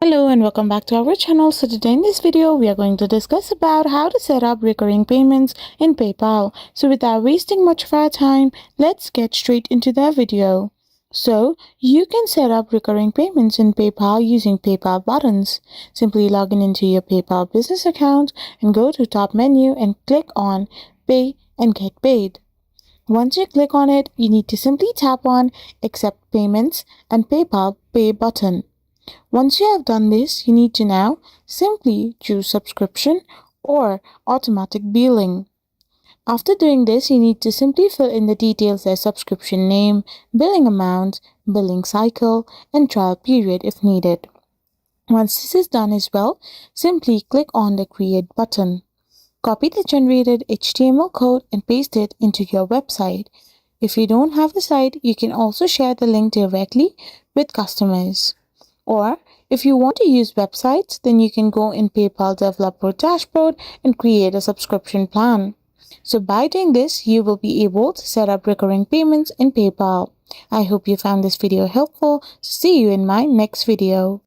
Hello and welcome back to our channel. So today in this video we are going to discuss about how to set up recurring payments in PayPal. So without wasting much of our time, let's get straight into the video. So you can set up recurring payments in PayPal using PayPal buttons. Simply log in into your PayPal business account and go to top menu and click on Pay and Get Paid. Once you click on it, you need to simply tap on Accept Payments and PayPal Pay button. Once you have done this, you need to now simply choose subscription or automatic billing. After doing this, you need to simply fill in the details as subscription name, billing amount, billing cycle, and trial period if needed. Once this is done as well, simply click on the Create button. Copy the generated HTML code and paste it into your website. If you don't have the site, you can also share the link directly with customers. Or if you want to use websites, then you can go in PayPal Developer Dashboard and create a subscription plan. So by doing this, you will be able to set up recurring payments in PayPal. I hope you found this video helpful. See you in my next video.